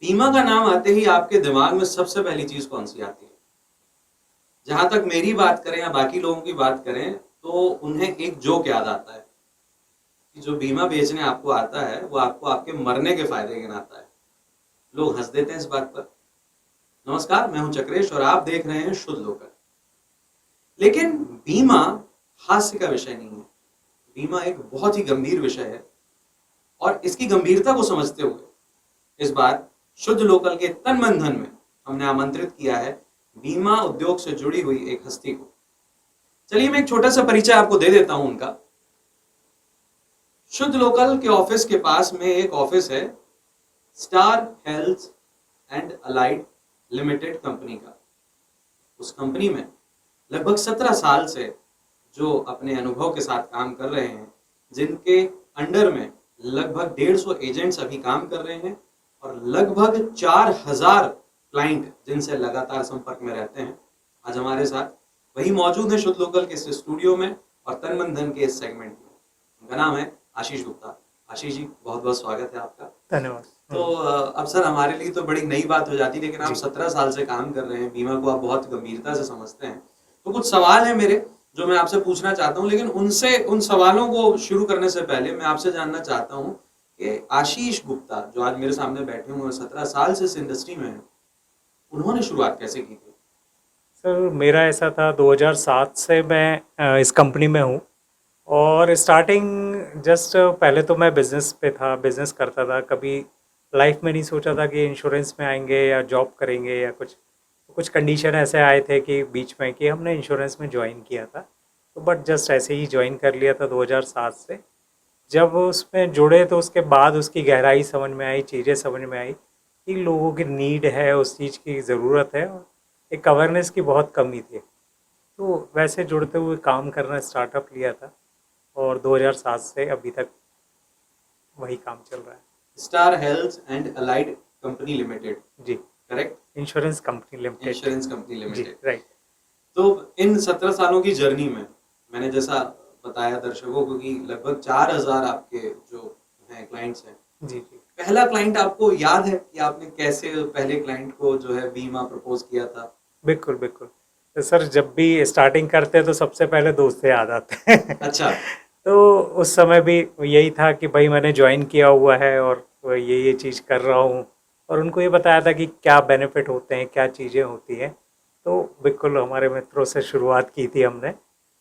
बीमा का नाम आते ही आपके दिमाग में सबसे पहली चीज कौन सी आती है? जहां तक मेरी बात करें या बाकी लोगों की बात करें तो उन्हें एक जोक याद आता है कि जो बीमा बेचने आपको आता है वो आपको आपके मरने के फायदे गिनाता है। लोग हंस देते हैं इस बात पर। नमस्कार, मैं हूं चक्रेश और आप देख रहे हैं शुद्ध लोकल। लेकिन बीमा हास्य का विषय नहीं है। बीमा एक बहुत ही गंभीर विषय है और इसकी गंभीरता को समझते हुए इस बार शुद्ध लोकल के तन मन धन में हमने आमंत्रित किया है बीमा उद्योग से जुड़ी हुई एक हस्ती को। चलिए मैं एक छोटा सा परिचय आपको दे देता हूं उनका। शुद्ध लोकल के ऑफिस के पास में एक ऑफिस है star health and allied limited company का। उस कंपनी में लगभग 17 साल से जो अपने अनुभव के साथ काम कर रहे हैं, जिनके अंडर में लगभग 150 एजेंट्स अभी काम कर रहे हैं और लगभग 4000 क्लाइंट जिनसे लगातार संपर्क में रहते हैं, आज हमारे साथ वही मौजूद है शुद्ध लोकल के इस स्टूडियो में और तन मन धन के इस सेगमेंट में। उनका नाम है आशीष गुप्ता। आशीष जी, बहुत बहुत स्वागत है आपका। धन्यवाद। तो अब सर हमारे लिए तो बड़ी नई बात हो जाती है, लेकिन आप 17 साल से काम कर रहे हैं, बीमा को आप बहुत गंभीरता से समझते हैं, तो कुछ सवाल है मेरे जो मैं आपसे पूछना चाहता हूं। लेकिन उन सवालों को शुरू करने से पहले मैं आपसे जानना चाहता हूं कि आशीष गुप्ता जो आज मेरे सामने बैठे हुए 17 साल से इस इंडस्ट्री में है, उन्होंने शुरुआत कैसे की थी? सर मेरा ऐसा था 2007 से मैं इस कंपनी में हूँ और स्टार्टिंग जस्ट पहले तो मैं बिज़नेस पे था, बिज़नेस करता था। कभी लाइफ में नहीं सोचा था कि इंश्योरेंस में आएंगे या जॉब करेंगे या कुछ कंडीशन ऐसे आए थे कि बीच में कि हमने इंश्योरेंस में ज्वाइन किया था। तो बट जस्ट ऐसे ही ज्वाइन कर लिया था 2007 से। जब उसमें जुड़े तो उसके बाद उसकी गहराई समझ में आई, चीज़ें समझ में आई कि लोगों की नीड है, उस चीज़ की ज़रूरत है और एक अवेयरनेस की बहुत कमी थी। तो वैसे जुड़ते हुए काम करना स्टार्टअप लिया था और 2007 से अभी तक वही काम चल रहा है। Star health and allied company limited, जी correct? Insurance company limited. Insurance company जी लिमिटेड। राइट। तो इन 17 सालों की जर्नी में मैंने जैसा बताया दर्शकों को कि लगभग 4000 आपके जो हैं क्लाइंट्स हैं। जी जी पहला क्लाइंट आपको याद है कि आपने कैसे पहले क्लाइंट को जो है बीमा प्रपोज किया था? बिल्कुल बिल्कुल। तो सर जब भी स्टार्टिंग करते हैं तो सबसे पहले दोस्त याद आते हैं। अच्छा। तो उस समय भी यही था कि भाई मैंने ज्वाइन किया हुआ है और ये चीज़ कर रहा हूँ और उनको ये बताया था कि क्या बेनिफिट होते हैं, क्या चीज़ें होती हैं। तो बिल्कुल हमारे मित्रों से शुरुआत की थी हमने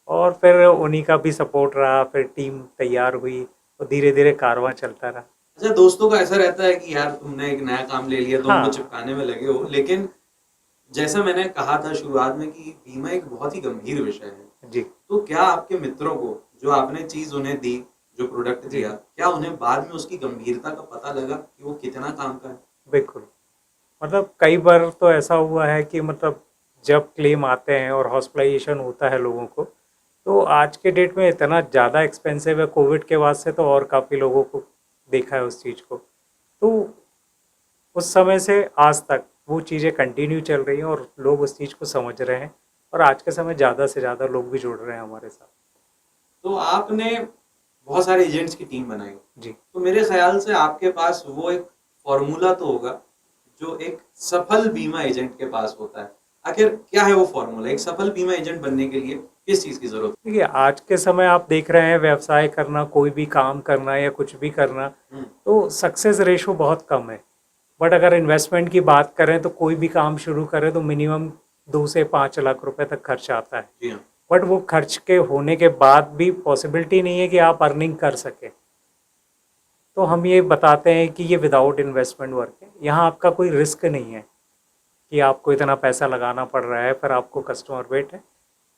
और फिर उन्हीं का भी सपोर्ट रहा, फिर टीम तैयार हुई और धीरे धीरे कारवां चलता रहा। अच्छा, दोस्तों का ऐसा रहता है कि यार तुमने एक नया काम ले लिया तो उनको हाँ चिपकाने में लगे हो, लेकिन जैसा मैंने कहा था शुरुआत में कि बीमा एक बहुत ही गंभीर विषय है। जी तो क्या आपके मित्रों को जो आपने चीज उन्हें दी, जो प्रोडक्ट जी दिया, क्या उन्हें बाद में उसकी गंभीरता का पता लगा कि वो कितना काम का है? बिल्कुल। मतलब कई बार तो ऐसा हुआ है कि मतलब जब क्लेम आते हैं और हॉस्पिटलाइजेशन होता है लोगों को, तो आज के डेट में इतना ज़्यादा एक्सपेंसिव है। कोविड के बाद से तो और काफ़ी लोगों को देखा है उस चीज़ को। तो उस समय से आज तक वो चीज़ें कंटिन्यू चल रही हैं और लोग उस चीज़ को समझ रहे हैं और आज के समय ज़्यादा से ज़्यादा लोग भी जुड़ रहे हैं हमारे साथ। तो आपने बहुत सारे एजेंट्स की टीम बनाई, जी तो मेरे ख्याल से आपके पास वो एक फॉर्मूला तो होगा जो एक सफल बीमा एजेंट के पास होता है। आखिर क्या है वो फॉर्मूला? एक सफल बीमा एजेंट बनने के लिए किस चीज की जरूरत है? देखिए, आज के समय आप देख रहे हैं व्यवसाय करना, कोई भी काम करना या कुछ भी करना, तो सक्सेस रेशो बहुत कम है। बट अगर इन्वेस्टमेंट की बात करें तो कोई भी काम शुरू करें तो मिनिमम 2 से 5 लाख रुपए तक खर्च आता है। जी हाँ। बट वो खर्च के होने के बाद भी पॉसिबिलिटी नहीं है कि आप अर्निंग कर सकें। तो हम ये बताते हैं कि ये विदाउट इन्वेस्टमेंट वर्क है। यहाँ आपका कोई रिस्क नहीं है कि आपको इतना पैसा लगाना पड़ रहा है, फिर आपको कस्टमर वेट है।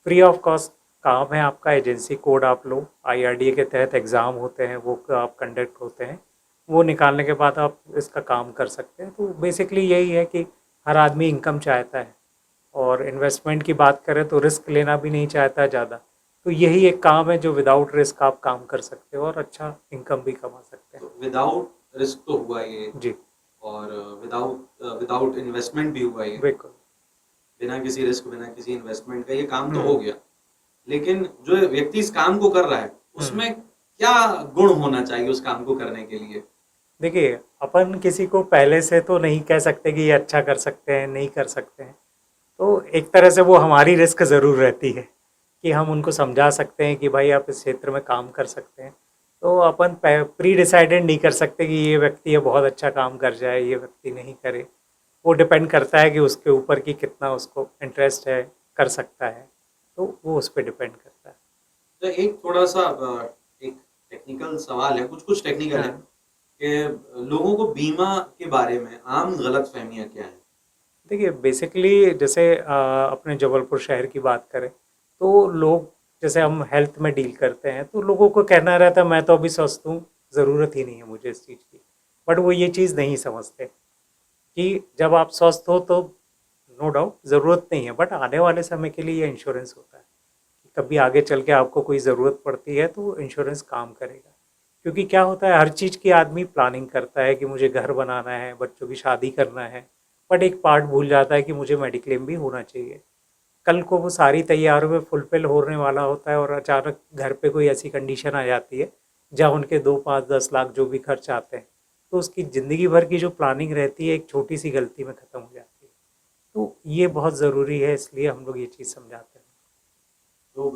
फ्री ऑफ कॉस्ट काम है आपका। एजेंसी कोड आप लो, IRDA के तहत एग्ज़ाम होते हैं, वो आप कंडक्ट होते हैं, वो निकालने के बाद आप इसका काम कर सकते हैं। तो बेसिकली यही है कि हर आदमी इनकम चाहता है और इन्वेस्टमेंट की बात करें तो रिस्क लेना भी नहीं चाहता है ज़्यादा। तो यही एक काम है जो विदाउट रिस्क आप काम कर सकते हो और अच्छा इनकम भी कमा सकते हैं। तो विदाउट रिस्क तो हुआ ये, जी और विदाउट इन्वेस्टमेंट भी हुआ ये। बिल्कुल। बिना किसी रिस्क, बिना किसी इन्वेस्टमेंट का ये काम तो हो गया। लेकिन जो व्यक्ति इस काम को कर रहा है उसमें क्या गुण होना चाहिए उस काम को करने के लिए? देखिए, अपन किसी को पहले से तो नहीं कह सकते कि ये अच्छा कर सकते हैं, नहीं कर सकते हैं। तो एक तरह से वो हमारी रिस्क ज़रूर रहती है कि हम उनको समझा सकते हैं कि भाई आप इस क्षेत्र में काम कर सकते हैं। तो अपन प्री डिसाइडेड नहीं कर सकते कि ये व्यक्ति ये बहुत अच्छा काम कर जाए, ये व्यक्ति नहीं करे। वो डिपेंड करता है कि उसके ऊपर कि कितना उसको इंटरेस्ट है, कर सकता है। तो वो उस पे डिपेंड करता है। तो एक थोड़ा सा एक टेक्निकल सवाल है, कुछ कुछ टेक्निकल है हाँ। कि लोगों को बीमा के बारे में आम गलत फहमियाँ क्या हैं? देखिए, बेसिकली जैसे अपने जबलपुर शहर की बात करें तो लोग, जैसे हम हेल्थ में डील करते हैं तो लोगों को कहना रहता है मैं तो अभी स्वस्थ हूँ, ज़रूरत ही नहीं है मुझे इस चीज़ की। बट वो ये चीज़ नहीं समझते कि जब आप स्वस्थ हो तो नो डाउट ज़रूरत नहीं है, बट आने वाले समय के लिए ये इंश्योरेंस होता है कि कभी आगे चल के आपको कोई ज़रूरत पड़ती है तो इंश्योरेंस काम करेगा। क्योंकि क्या होता है, हर चीज़ की आदमी प्लानिंग करता है कि मुझे घर बनाना है, बच्चों की शादी करना है, बट एक पार्ट भूल जाता है कि मुझे मेडिक्लेम भी होना चाहिए। कल को वो सारी तैयारियों में फुलफिल होने वाला होता है और अचानक घर पे कोई ऐसी कंडीशन आ जाती है जहाँ उनके 2 5 10 लाख जो भी खर्च आते हैं, तो उसकी ज़िंदगी भर की जो प्लानिंग रहती है एक छोटी सी गलती में ख़त्म हो जाती है। तो ये बहुत ज़रूरी है, इसलिए हम लोग ये चीज़ समझाते हैं। तो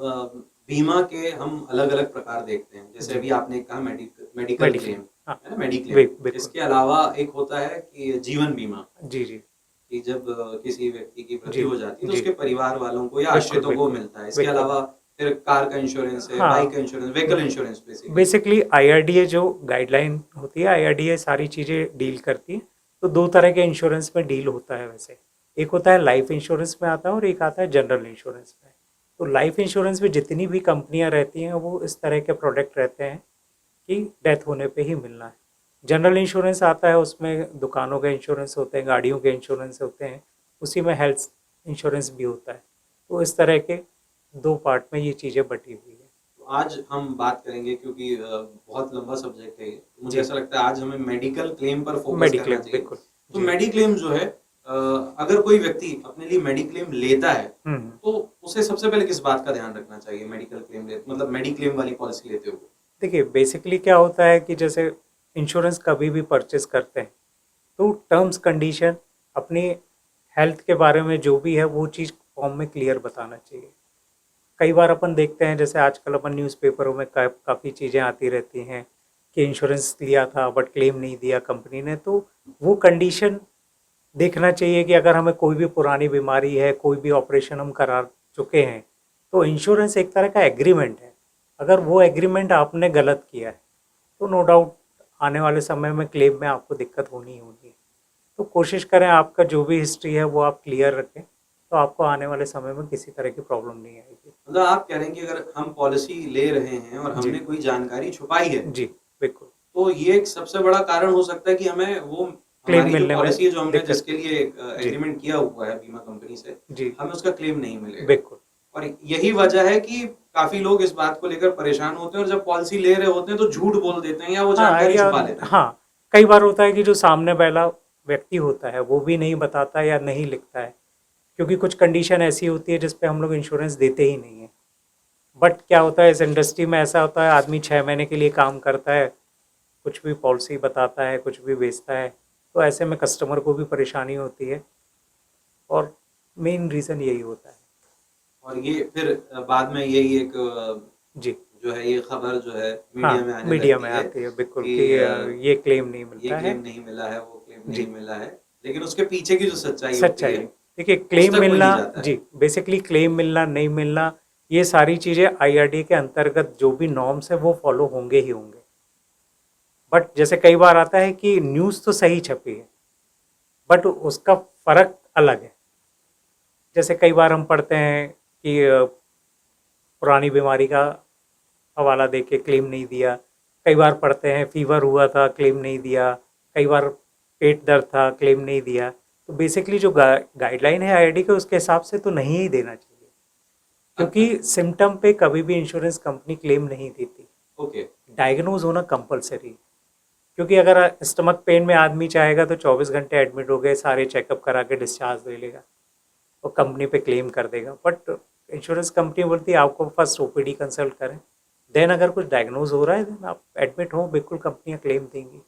बीमा के हम अलग-अलग प्रकार देखते हैं। जैसे जी। अभी आपने कहा मेडिकल मेडिक्लेम। क्लेम, हाँ। है ना? मेडिक्लेम। बिल्कुल। इसके अलावा एक होता है कि जीवन बीमा, जी जी। कि जब किसी व्यक्ति की जी मृत्यु हो जाती है तो जी। उसके परिवार वालों को या बिल्कुल आश्रितों को बिल्कुल। मिलता है। इसके बिल्कुल। अलावा फिर कार का इंश्योरेंस है, बाइक हाँ। का insurance, vehicle insurance basically. Basically IRDA जो गाइडलाइन होती है, आईआरडीए सारी चीज़ें डील करती है। तो 2 तरह के इंश्योरेंस में डील होता है वैसे। एक होता है लाइफ इंश्योरेंस में आता है और एक आता है जनरल इंश्योरेंस में। तो लाइफ इंश्योरेंस में जितनी भी कंपनियां रहती हैं वो इस तरह के प्रोडक्ट रहते हैं कि डेथ होने पे ही मिलना है। जनरल इंश्योरेंस आता है, उसमें दुकानों के इंश्योरेंस होते हैं, गाड़ियों के इंश्योरेंस होते हैं, उसी में हेल्थ इंश्योरेंस भी होता है। तो इस तरह के 2 पार्ट में ये चीज़ें बटी हुई है। तो आज हम बात करेंगे क्योंकि बहुत लंबा सब्जेक्ट है ये। तो मुझे जी। ऐसा लगता है आज हमें मेडिकल क्लेम पर फोकस करना मेडिक्लेम चाहिए। बिल्कुल। तो जी। मेडिक्लेम जो है अगर कोई व्यक्ति अपने लिए मेडिक्लेम लेता है हम्म। तो उसे सबसे पहले किस बात का ध्यान रखना चाहिए मेडिकल क्लेम ले मतलब मेडिक्लेम वाली पॉलिसी लेते हुए? देखिए, बेसिकली क्या होता है कि जैसे इंश्योरेंस कभी भी परचेस करते हैं तो टर्म्स कंडीशन अपनी हेल्थ के बारे में जो भी है वो चीज़ फॉर्म में क्लियर बताना चाहिए। कई बार अपन देखते हैं, जैसे आजकल अपन न्यूज़पेपरों में काफ़ी चीज़ें आती रहती हैं कि इंश्योरेंस लिया था बट क्लेम नहीं दिया कंपनी ने। तो वो कंडीशन देखना चाहिए कि अगर हमें कोई भी पुरानी बीमारी है, कोई भी ऑपरेशन हम करा चुके हैं, तो इंश्योरेंस एक तरह का एग्रीमेंट है। अगर वो एग्रीमेंट आपने गलत किया है तो नो डाउट आने वाले समय में क्लेम में आपको दिक्कत होनी ही होनी है। तो कोशिश करें आपका जो भी हिस्ट्री है वो आप क्लियर रखें, तो आपको आने वाले समय में किसी तरह की प्रॉब्लम नहीं आएगी। मतलब आप कह रहे हैं कि अगर हम पॉलिसी ले रहे हैं और जी हमने कोई जानकारी छुपाई है जी। बिल्कुल। तो ये एक सबसे बड़ा कारण हो सकता है कि हमें वो क्लेम हमारी जो मिलने में पॉलिसी है जो हमने दिक्कत। जिसके लिए जी एग्रीमेंट किया हुआ है बीमा कंपनी से, जी। हमें उसका क्लेम नहीं मिलेगा। बिल्कुल। और यही वजह है कि काफी लोग इस बात को लेकर परेशान होते हैं और जब पॉलिसी ले रहे होते हैं तो झूठ बोल देते हैं या वो हाँ जानकारी या छुपा लेते हैं। हाँ, कई बार होता है कि जो सामने वाला व्यक्ति होता है वो भी नहीं बताता या नहीं लिखता है, क्योंकि कुछ कंडीशन ऐसी होती है जिस पे हम लोग इंश्योरेंस देते ही नहीं है। बट क्या होता है, इस इंडस्ट्री में ऐसा होता है, आदमी 6 महीने के लिए काम करता है, कुछ भी पॉलिसी बताता है, कुछ भी बेचता है, तो ऐसे में कस्टमर को भी परेशानी होती है और मेन रीज़न यही होता है। और ये फिर बाद में यही एक जी। जो है ये खबर जो है हाँ, मीडिया में आने मीडिया लगती में है आती है बिल्कुल कि कि ये क्लेम नहीं ये मिलता है। क्लेम नहीं मिला है, वो क्लेम नहीं जी। मिला है, लेकिन उसके पीछे की जो सच्चाई होती सच्चाई। है देखिए, उस क्लेम तक कोई मिलना, नहीं जाता है। जी, बेसिकली क्लेम मिलना नहीं मिलना ये सारी चीज़ें आईआरडी के अंतर्गत जो भी नॉर्म्स है वो फॉलो होंगे ही होंगे। बट जैसे कई बार आता है कि न्यूज़ तो सही छपी है बट उसका फ़र्क अलग है। जैसे कई बार हम पढ़ते हैं कि पुरानी बीमारी का हवाला दे के क्लेम नहीं दिया, कई बार पढ़ते हैं फीवर हुआ था क्लेम नहीं दिया, कई बार पेट दर्द था क्लेम नहीं दिया। तो बेसिकली जो गाइडलाइन है आईआरडी के उसके हिसाब से तो नहीं ही देना चाहिए, अच्छा, क्योंकि सिम्टम पे कभी भी इंश्योरेंस कंपनी क्लेम नहीं देती। ओके। डायग्नोज होना कंपलसरी, क्योंकि अगर स्टमक पेन में आदमी चाहेगा तो 24 घंटे एडमिट हो गए, सारे चेकअप करा के डिस्चार्ज ले लेगा और कंपनी पे क्लेम कर देगा। बट इंश्योरेंस कंपनी बोलती है आपको फर्स्ट ओपीडी कंसल्ट करें, देन अगर कुछ डायग्नोज हो रहा है देन आप एडमिट हो, बिल्कुल कंपनियां क्लेम देंगी।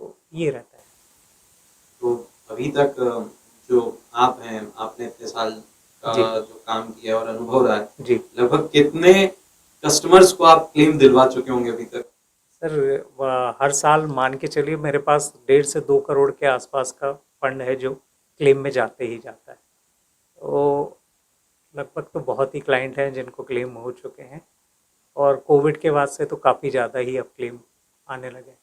तो ये रहता है। तो अभी तक जो आप हैं, आपने इतने साल का जी जो काम किया और अनुभव रहा है, जी लगभग कितने कस्टमर्स को आप क्लेम दिलवा चुके होंगे अभी तक? सर, हर साल मान के चलिए मेरे पास 1.5 से 2 करोड़ के आसपास का फंड है जो क्लेम में जाते ही जाता है। तो लगभग तो बहुत ही क्लाइंट हैं जिनको क्लेम हो चुके हैं, और कोविड के बाद से तो काफ़ी ज़्यादा ही अब क्लेम आने लगे हैं।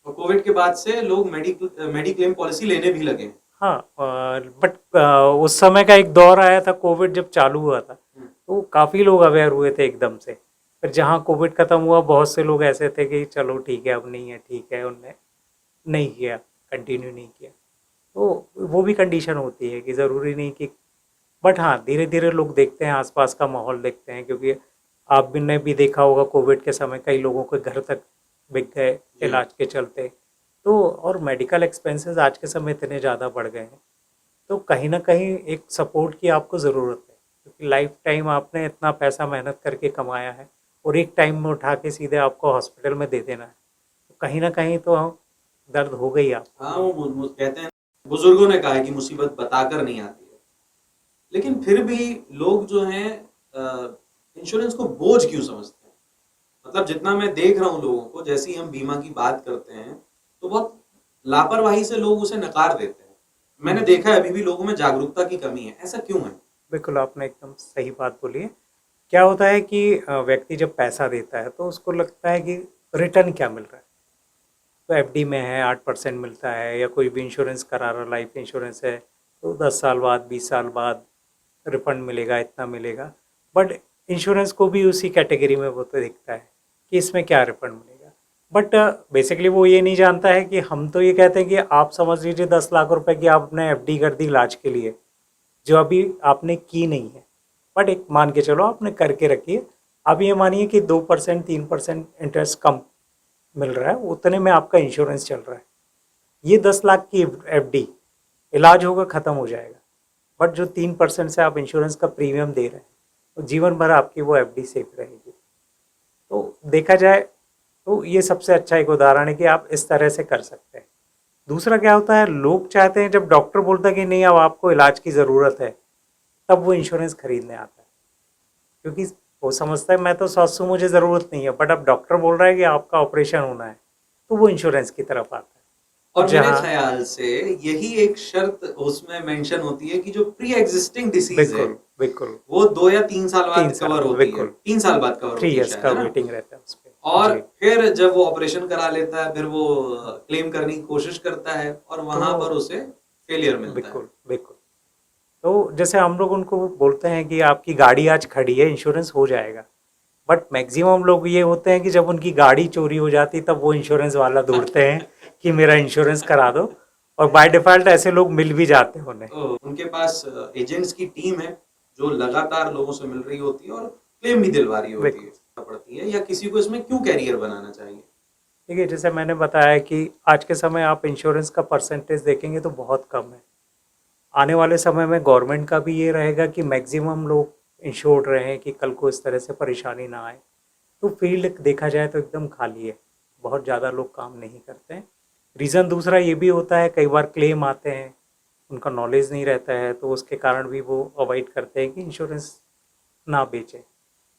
और कोविड के बाद से लोग मेडिक्लेम पॉलिसी लेने भी लगे हैं। हाँ, बट उस समय का एक दौर आया था, कोविड जब चालू हुआ था तो काफ़ी लोग अवेयर हुए थे एकदम से। फिर जहाँ कोविड ख़त्म हुआ, बहुत से लोग ऐसे थे कि चलो ठीक है, अब नहीं है, ठीक है, उनने नहीं किया, कंटिन्यू नहीं किया। तो वो भी कंडीशन होती है कि ज़रूरी नहीं कि, बट हाँ, धीरे धीरे लोग देखते हैं, आसपास का माहौल देखते हैं, क्योंकि आप ने भी देखा होगा कोविड के समय कई लोगों के घर तक बिक गए जी। इलाज के चलते। तो और मेडिकल एक्सपेंसेस आज के समय इतने ज़्यादा बढ़ गए हैं, तो कहीं ना कहीं एक सपोर्ट की आपको ज़रूरत है, क्योंकि लाइफ टाइम आपने इतना पैसा मेहनत करके कमाया है और एक टाइम में उठा के सीधे आपको हॉस्पिटल में दे देना है, तो कहीं ना कहीं तो दर्द हो गई आप। हाँ, वो कहते हैं, बुजुर्गों ने कहा है कि मुसीबत बताकर नहीं आती है। लेकिन फिर भी लोग जो हैं इंश्योरेंस को बोझ क्यों समझते हैं? मतलब जितना मैं देख रहा हूँ लोगों को, जैसे ही हम बीमा की बात करते हैं तो बहुत लापरवाही से लोग उसे नकार देते हैं। मैंने देखा है अभी भी लोगों में जागरूकता की कमी है। ऐसा क्यों है? बिल्कुल, आपने एकदम सही बात बोली है। क्या होता है कि व्यक्ति जब पैसा देता है तो उसको लगता है कि रिटर्न क्या मिल रहा है। तो एफडी में है 8% मिलता है, या कोई भी इंश्योरेंस करा रहा, लाइफ इंश्योरेंस है, तो 10 साल बाद 20 साल बाद रिफंड मिलेगा, इतना मिलेगा। बट इंश्योरेंस को भी उसी कैटेगरी में वो तो दिखता है कि इसमें क्या रिफंड मिलेगा। बट बेसिकली वो ये नहीं जानता है कि हम तो ये कहते हैं कि आप समझ लीजिए 10 लाख रुपए की आपने एफडी कर दी इलाज के लिए, जो अभी आपने की नहीं है, बट एक मान के चलो आपने करके रखी है। अब ये मानिए कि 2% 3% इंटरेस्ट कम मिल रहा है, उतने में आपका इंश्योरेंस चल रहा है। ये 10 लाख की एफडी, इलाज होगा, ख़त्म हो जाएगा, बट जो 3% से आप इंश्योरेंस का प्रीमियम दे रहे हैं, तो जीवन भर आपकी वो एफडी सेफ रहेगी। तो देखा जाए तो ये सबसे अच्छा एक उदाहरण है कि आप इस तरह से कर सकते हैं। दूसरा क्या होता है, लोग चाहते हैं जब डॉक्टर बोलता है कि नहीं अब आपको इलाज की ज़रूरत है, तब वो इंश्योरेंस खरीदने आता है, क्योंकि वो समझता है मैं तो स्वस्थ हूँ, मुझे ज़रूरत नहीं है, बट अब डॉक्टर बोल रहा है कि आपका ऑपरेशन होना है, तो वो इंश्योरेंस की तरफ आता है। और मेरे जहाँ ख्याल से यही एक शर्त उसमें मेंशन होती है कि जो प्री एग्जिस्टिंग डिसीज है बिल्कुल बिल्कुल, वो 2 या 3 साल 3 बाद साल कवर होती है। बिल्कुल, 3 साल बाद कवर 3 होती है इयर्स शायद, का है ना? वेटिंग रहता है उस पर। और जी, फिर जब वो ऑपरेशन करा लेता है, फिर वो क्लेम करने की कोशिश करता है और तो वहां पर उसे फेलियर मिलता है। बिल्कुल बिल्कुल। तो जैसे हम लोग उनको बोलते हैं कि आपकी गाड़ी आज खड़ी है, इंश्योरेंस हो जाएगा, बट मैक्सिमम लोग ये होते हैं कि जब उनकी गाड़ी चोरी हो जाती तब वो इंश्योरेंस वाला ढूंढते हैं कि मेरा इंश्योरेंस करा दो, और बाय डिफ़ॉल्ट ऐसे लोग मिल भी जाते हैं उन्हें। तो उनके पास एजेंट्स की टीम है जो लगातार लोगों से मिल रही होती है और क्लेम भी दिलवा रही होती बिल्कुल, है पड़ती है। या किसी को इसमें क्यों कैरियर बनाना चाहिए? देखिए जैसे मैंने बताया कि आज के समय आप इंश्योरेंस का परसेंटेज देखेंगे तो बहुत कम है। आने वाले समय में गवर्नमेंट का भी ये रहेगा कि मैक्सिमम लोग इंश्योर्ड रहें कि कल को इस तरह से परेशानी ना आए। तो फील्ड देखा जाए तो एकदम खाली है, बहुत ज़्यादा लोग काम नहीं करते हैं। रीज़न दूसरा ये भी होता है, कई बार क्लेम आते हैं, उनका नॉलेज नहीं रहता है, तो उसके कारण भी वो अवॉइड करते हैं कि इंश्योरेंस ना बेचें।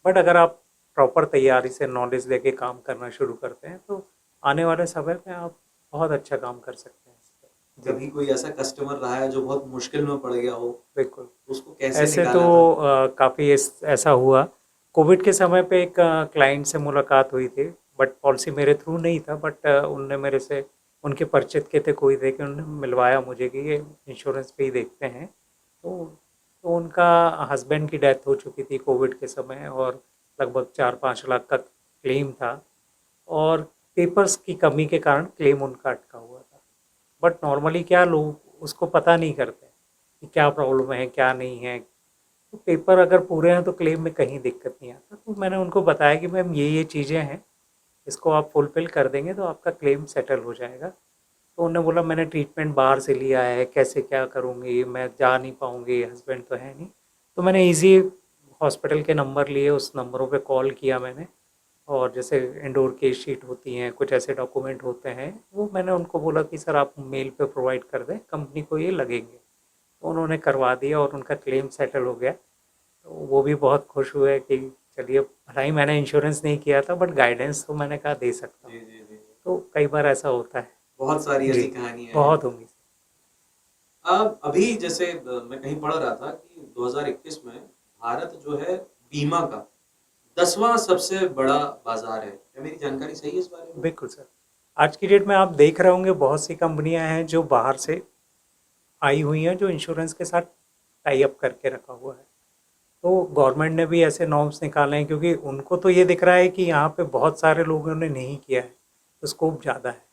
बट अगर आप प्रॉपर तैयारी से नॉलेज लेके काम करना शुरू करते हैं तो आने वाले समय में आप बहुत अच्छा काम कर सकते हैं इस पर। जी कभी कोई ऐसा कस्टमर रहा है जो बहुत मुश्किल में पड़ गया हो, बिल्कुल। उसको कैसे ऐसे तो निकाला था? काफ़ी ऐसा हुआ। कोविड के समय पे एक क्लाइंट से मुलाकात हुई थी, बट पॉलिसी मेरे थ्रू नहीं था, बट उनने मेरे से, उनके परिचित के थे, कोई थे, कि उन्होंने मिलवाया मुझे कि ये इंश्योरेंस पे ही देखते हैं। तो उनका हस्बैंड की डेथ हो चुकी थी कोविड के समय, और लगभग 4-5 लाख का क्लेम था, और पेपर्स की कमी के कारण क्लेम उनका अटका हुआ था। बट नॉर्मली क्या, लोग उसको पता नहीं करते कि क्या प्रॉब्लम है क्या नहीं है। तो पेपर अगर पूरे हैं तो क्लेम में कहीं दिक्कत नहीं आता। तो मैंने उनको बताया कि मैम ये चीज़ें हैं, इसको आप फुलफ़िल कर देंगे तो आपका क्लेम सेटल हो जाएगा। तो उन्होंने बोला मैंने ट्रीटमेंट बाहर से लिया है, कैसे क्या करूँगी, मैं जा नहीं पाऊँगी, हस्बैंड तो है नहीं। तो मैंने ईज़ी हॉस्पिटल के नंबर लिए, उस नंबरों पे कॉल किया मैंने, और जैसे इंडोर केस शीट होती हैं, कुछ ऐसे डॉक्यूमेंट होते हैं, वो मैंने उनको बोला कि सर आप मेल पे प्रोवाइड कर दें, कंपनी को ये लगेंगे। तो उन्होंने करवा दिया और उनका क्लेम सेटल हो गया। तो वो भी बहुत खुश हुए कि चलिए, भला ही मैंने इंश्योरेंस नहीं किया था बट गाइडेंस तो मैंने कहा दे सकता जी हूँ। जी जी। तो कई बार ऐसा होता है। बहुत सारी जी, ऐसी कहानियां हैं। बहुत उम्मीद। अब अभी जैसे मैं कहीं पढ़ रहा था कि 2021 में भारत जो है बीमा का 10वां सबसे बड़ा बाजार है। क्या मेरी जानकारी सही है इस बारे में? बिल्कुल सर। आज की डेट में आप देख रहे होंगे बहुत सी कंपनियां हैं जो बाहर से आई हुई हैं, जो इंश्योरेंस के साथ टाई अप करके रखा हुआ है। तो गवर्नमेंट ने भी ऐसे नॉर्म्स निकाले हैं, क्योंकि उनको तो ये दिख रहा है कि यहाँ पे बहुत सारे लोगों ने नहीं किया है, तो स्कोप ज़्यादा है।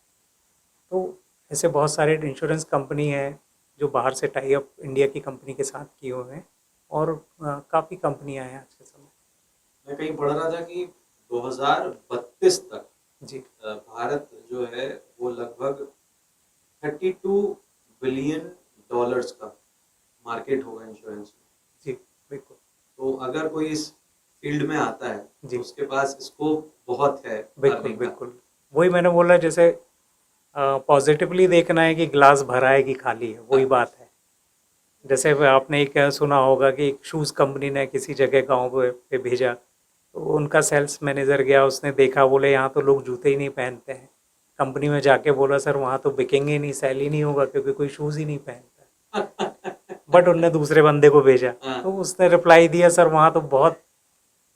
तो ऐसे बहुत सारे इंश्योरेंस कंपनी हैं जो बाहर से टाई अप इंडिया की कंपनी के साथ किए हुए हैं, और काफ़ी कंपनियां हैं आज के समय। मैं कहीं पढ़ रहा था कि 2032 तक जी भारत जो है वो लगभग 32 बिलियन डॉलर्स का मार्केट होगा इंश्योरेंस में। जी बिल्कुल। तो अगर कोई इस फील्ड में आता है जी तो उसके पास स्कोप बहुत है बिल्कुल अर्निंग का। बिल्कुल। वही मैंने बोला, जैसे पॉजिटिवली देखना है कि ग्लास भरा है कि खाली है, वही बात है। जैसे आपने एक सुना होगा कि एक शूज़ कंपनी ने किसी जगह गांव पे भेजा, तो उनका सेल्स मैनेजर गया, उसने देखा, बोले यहाँ तो लोग जूते ही नहीं पहनते हैं। कंपनी में जाके बोला सर वहाँ तो बिकेंगे ही नहीं, सेल ही नहीं होगा, क्योंकि कोई शूज़ ही नहीं पहनता है। बट उनने दूसरे बंदे को भेजा, हाँ, तो उसने रिप्लाई दिया सर वहाँ तो बहुत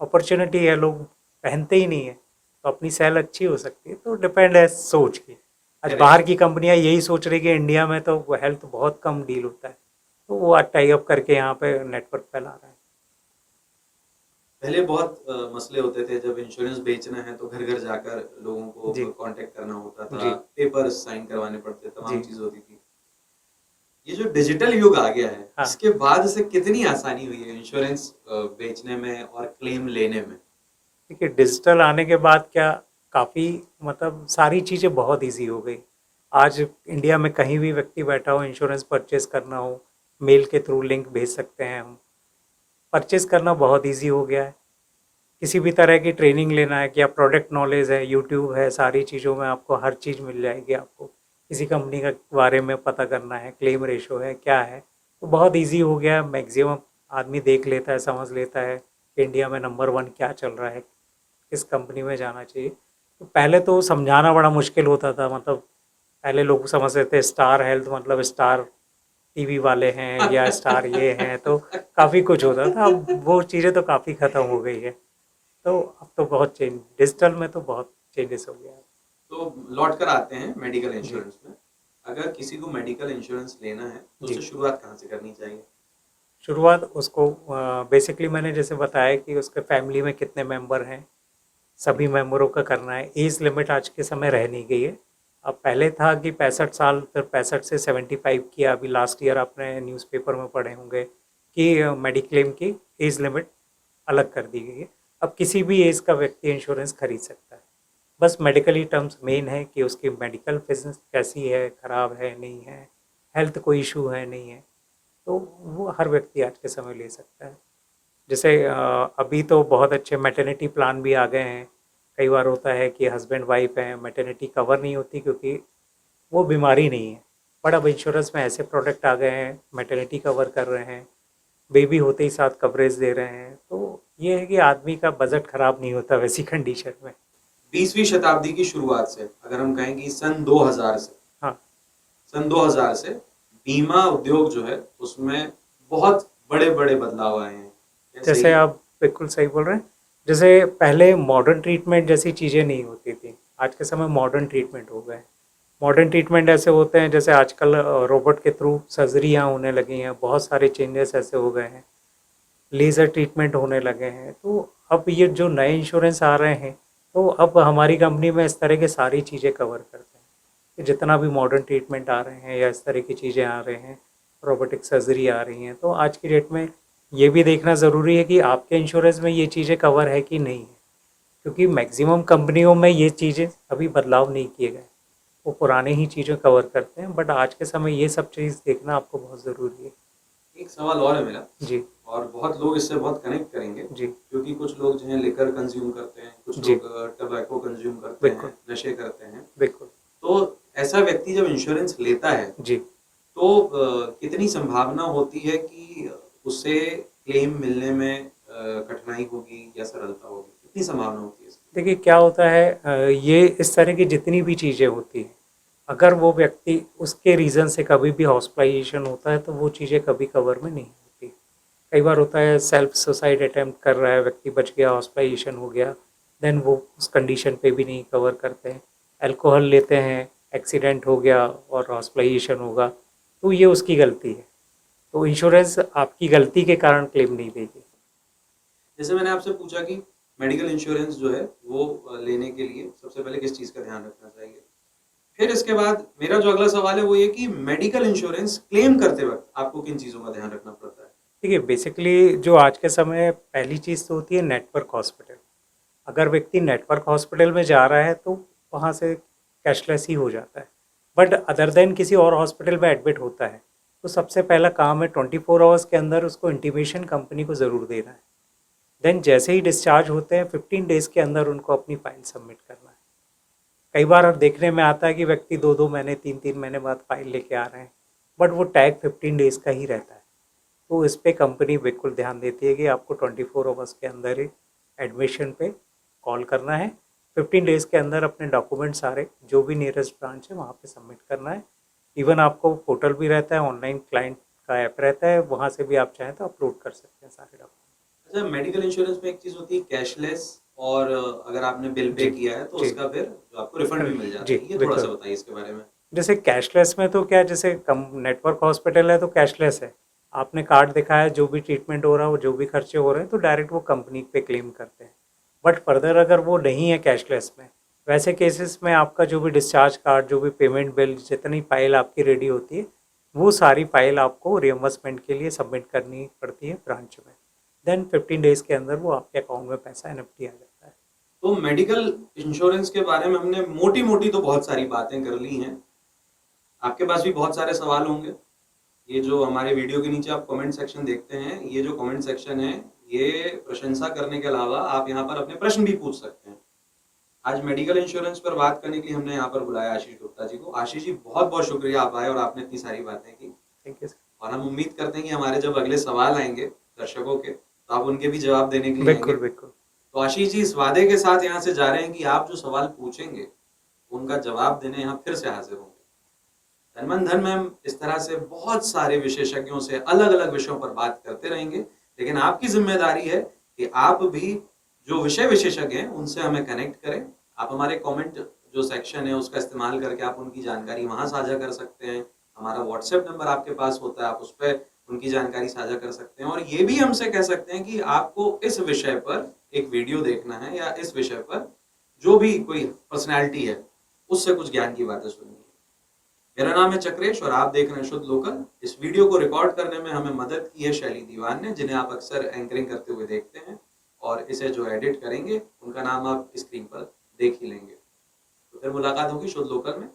अपॉर्चुनिटी है, लोग पहनते ही नहीं है, तो अपनी सेल अच्छी हो सकती है। तो डिपेंड है सोच की। आज करेक्ट। बाहर की कंपनियां यही सोच रही कि इंडिया में तो हेल्थ बहुत कम डील होता है, तो वो आज टाई अप करके यहाँ पे नेटवर्क फैला रहा है। पहले बहुत मसले होते थे, जब इंश्योरेंस बेचना है तो घर घर जाकर लोगों जी को कांटेक्ट करना होता था, जी पेपर्स साइन करवाने पड़ते, जी। तमाम चीज होती थी। ये जो डिजिटल युग आ गया है, हाँ, इसके बाद से कितनी आसानी हुई है इंश्योरेंस बेचने में और क्लेम लेने में? देखिए डिजिटल आने के बाद क्या, काफ़ी मतलब सारी चीज़ें बहुत इजी हो गई। आज इंडिया में कहीं भी व्यक्ति बैठा हो, इंश्योरेंस परचेज करना हो, मेल के थ्रू लिंक भेज सकते हैं हम। परचेज करना बहुत इजी हो गया है। किसी भी तरह की ट्रेनिंग लेना है, क्या प्रोडक्ट नॉलेज है, यूट्यूब है, सारी चीज़ों में आपको हर चीज़ मिल जाएगी। आपको किसी कंपनी का बारे में पता करना है, क्लेम रेशो है क्या है, तो बहुत इजी हो गया है। मैक्सिमम आदमी देख लेता है, समझ लेता है कि इंडिया में नंबर 1 क्या चल रहा है, किस कंपनी में जाना चाहिए। तो पहले तो समझाना बड़ा मुश्किल होता था, मतलब पहले लोग समझते थे स्टार हेल्थ मतलब स्टार टीवी वाले हैं या स्टार ये हैं, तो काफ़ी कुछ होता था। अब वो चीज़ें तो काफ़ी ख़त्म हो गई है। तो अब तो बहुत चेंज, डिजिटल में तो बहुत चेंजेस हो गया है। तो लौट कर आते हैं मेडिकल जी इंश्योरेंस में। अगर किसी को मेडिकल इंश्योरेंस लेना है तो जी। उसे शुरुआत कहाँ से करनी चाहिए? शुरुआत उसको बेसिकली मैंने जैसे बताया कि उसके फैमिली में कितने मेंबर हैं, सभी मेंबरों का करना है। एज लिमिट आज के समय रह नहीं गई है। अब पहले था कि 65 साल, फिर 65 से 75 किया। अभी लास्ट ईयर आपने न्यूज़पेपर में पढ़े होंगे कि मेडिक्लेम की एज लिमिट अलग कर दी गई है। अब किसी भी एज का व्यक्ति इंश्योरेंस खरीद सकता है। बस मेडिकली टर्म्स मेन है कि उसकी मेडिकल फिटनेस कैसी है, ख़राब है नहीं है, हेल्थ कोई इशू है नहीं है, तो वो हर व्यक्ति आज के समय ले सकता है। जैसे अभी तो बहुत अच्छे मैटरनिटी प्लान भी आ गए हैं। कई बार होता है कि हस्बैंड वाइफ हैं, मैटरनिटी कवर नहीं होती क्योंकि वो बीमारी नहीं है, बट अब इंश्योरेंस में ऐसे प्रोडक्ट आ गए हैं, मैटरनिटी कवर कर रहे हैं, बेबी होते ही साथ कवरेज दे रहे हैं। तो ये है कि आदमी का बजट ख़राब नहीं होता वैसी कंडीशन में। 20वीं शताब्दी की शुरुआत से अगर हम कहें कि सन 2000 से, हाँ सन 2000 से बीमा उद्योग जो है उसमें बहुत बड़े बड़े बदलाव आए हैं। क्या सही जैसे है? आप बिल्कुल सही बोल रहे हैं। जैसे पहले मॉडर्न ट्रीटमेंट जैसी चीज़ें नहीं होती थी, आज के समय मॉडर्न ट्रीटमेंट हो गए। मॉडर्न ट्रीटमेंट ऐसे होते हैं जैसे आजकल रोबोट के थ्रू सर्जरियाँ होने लगी हैं, बहुत सारे चेंजेस ऐसे हो गए हैं, लेज़र ट्रीटमेंट होने लगे हैं। तो अब ये जो नए इंश्योरेंस आ रहे हैं, तो अब हमारी कंपनी में इस तरह की सारी चीज़ें कवर करते हैं कि जितना भी मॉडर्न ट्रीटमेंट आ रहे हैं या इस तरह की चीज़ें आ रहे हैं, रोबोटिक सर्जरी आ रही हैं, तो आज की डेट में ये भी देखना ज़रूरी है कि आपके इंश्योरेंस में ये चीज़ें कवर है कि नहीं है, क्योंकि मैक्सिमम कंपनियों में ये चीज़ें अभी बदलाव नहीं किए गए, वो पुराने ही चीज़ें कवर करते हैं। बट आज के समय ये सब चीज़ देखना आपको बहुत ज़रूरी है। एक सवाल और है मेरा। जी और बहुत लोग इससे बहुत कनेक्ट करेंगे, जी क्योंकि कुछ लोग जो है लिकर कंज्यूम करते हैं, कुछ जी लोग टबैको कंज्यूम करते बिल्कुल हैं, नशे करते हैं। बिल्कुल तो ऐसा व्यक्ति जब इंश्योरेंस लेता है जी। तो कितनी संभावना होती है कि उसे क्लेम मिलने में कठिनाई होगी या सरलता होगी, कितनी संभावना होती है इसकी? देखिए क्या होता है, ये इस तरह की जितनी भी चीज़ें होती हैं, अगर वो व्यक्ति उसके रीज़न से कभी भी हॉस्पिटलाइजेशन होता है तो वो चीज़ें कभी कवर में नहीं होती। कई बार होता है सेल्फ सुसाइड अटेम्प्ट कर रहा है व्यक्ति, बच गया, हॉस्पिटलाइजेशन हो गया, देन वो उस कंडीशन पे भी नहीं कवर करते हैं। अल्कोहल लेते हैं, एक्सीडेंट हो गया और हॉस्पिटलाइजेशन होगा, तो ये उसकी गलती है, तो इंश्योरेंस आपकी गलती के कारण क्लेम नहीं देगी। जैसे मैंने आपसे पूछा कि मेडिकल इंश्योरेंस जो है वो लेने के लिए सबसे पहले किस चीज़ का ध्यान रखना चाहिए, फिर इसके बाद मेरा जो अगला सवाल है वो ये कि मेडिकल इंश्योरेंस क्लेम करते वक्त आपको किन चीज़ों का ध्यान रखना पड़ता है? देखिए बेसिकली जो आज के समय पहली चीज़ तो होती है नेटवर्क हॉस्पिटल। अगर व्यक्ति नेटवर्क हॉस्पिटल में जा रहा है तो वहाँ से कैशलेस ही हो जाता है, बट अदर देन किसी और हॉस्पिटल में एडमिट होता है तो सबसे पहला काम है 24 आवर्स के अंदर उसको इंटीमेशन कंपनी को ज़रूर देना है। देन जैसे ही डिस्चार्ज होते हैं 15 डेज़ के अंदर उनको अपनी फाइल सबमिट करना है। कई बार देखने में आता है कि व्यक्ति 2-2 महीने 3-3 महीने बाद फाइल लेके आ रहे हैं, बट वो टैग 15 डेज़ का ही रहता है। तो इस पे कंपनी बिल्कुल ध्यान देती है कि आपको 24 आवर्स के अंदर ही एडमिशन पे कॉल करना है, 15 डेज़ के अंदर अपने डॉक्यूमेंट सारे जो भी नियरेस्ट ब्रांच है वहाँ पे सबमिट करना है। इवन आपको पोर्टल भी रहता है, ऑनलाइन क्लाइंट का ऐप रहता है, वहाँ से भी आप चाहें तो अपलोड कर सकते हैं सारे डॉक्यूमेंट। अच्छा, मेडिकल इंश्योरेंस में एक चीज़ होती है कैशलेस, और अगर आपने बिल पे जी किया है तो जी उसका फिर जो आपको रिफंड भी मिल जाता जी है, ये थोड़ा सा बिल्कुल। बताइए इसके बारे में। जैसे कैशलेस में तो क्या, जैसे कम नेटवर्क हॉस्पिटल है तो कैशलेस है, आपने कार्ड दिखाया, जो भी ट्रीटमेंट हो रहा है, वो जो भी खर्चे हो रहे हैं तो डायरेक्ट वो कंपनी पे क्लेम करते हैं। बट फर्दर अगर वो नहीं है कैशलेस में, वैसे केसेस में आपका जो भी डिस्चार्ज कार्ड, जो भी पेमेंट बिल, जितनी फाइल आपकी रेडी होती है, वो सारी फाइल आपको रियम्बर्समेंट के लिए सबमिट करनी पड़ती है ब्रांच में। देन 15 डेज़ के अंदर वो आपके अकाउंट में पैसा एनएफटी आ जाता है। तो मेडिकल इंश्योरेंस के बारे में हमने मोटी मोटी तो बहुत सारी बातें कर ली हैं, आपके पास भी बहुत सारे सवाल होंगे। ये जो हमारे वीडियो के नीचे आप कमेंट सेक्शन देखते हैं, ये जो कमेंट सेक्शन है, ये प्रशंसा करने के अलावा आप यहाँ पर अपने प्रश्न भी पूछ सकते हैं। आज मेडिकल इंश्योरेंस पर बात करने के लिए हमने यहाँ पर बुलाया आशीष गुप्ता जी को। आशीष जी, बहुत बहुत शुक्रिया आप आए और आपने इतनी सारी बातें की। Thank you sir. और हम उम्मीद करते हैं कि हमारे जब अगले सवाल आएंगे दर्शकों के, तो आप उनके भी जवाब देने के लिए आएंगे। बिल्कुल बिल्कुल। तो आशीष जी इस वादे के साथ यहाँ से जा रहे हैं कि आप जो सवाल पूछेंगे उनका जवाब देने यहाँ फिर से हाजिर होंगे। तन मन धन में हम इस तरह से बहुत सारे विशेषज्ञों से अलग अलग विषयों पर बात करते रहेंगे, लेकिन आपकी जिम्मेदारी है कि आप भी जो विषय विशेषज्ञ हैं उनसे हमें कनेक्ट करें। आप हमारे कमेंट जो सेक्शन है उसका इस्तेमाल करके आप उनकी जानकारी वहां साझा कर सकते हैं। हमारा व्हाट्सएप नंबर आपके पास होता है, आप उस पर उनकी जानकारी साझा कर सकते हैं, और ये भी हमसे कह सकते हैं कि आपको इस विषय पर एक वीडियो देखना है या इस विषय पर जो भी कोई पर्सनैलिटी है उससे कुछ ज्ञान की बातें सुननी है। मेरा नाम है चक्रेश और आप देख रहे हैं शुद्ध लोकल। इस वीडियो को रिकॉर्ड करने में हमें मदद की है शैली दीवान ने, जिन्हें आप अक्सर एंकरिंग करते हुए देखते हैं, और इसे जो एडिट करेंगे उनका नाम आप स्क्रीन पर देख ही लेंगे। तो फिर मुलाकात होगी शुद्ध लोकल में।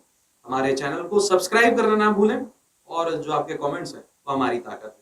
हमारे चैनल को सब्सक्राइब करना ना भूलें, और जो आपके कमेंट्स हैं वो हमारी ताकत है।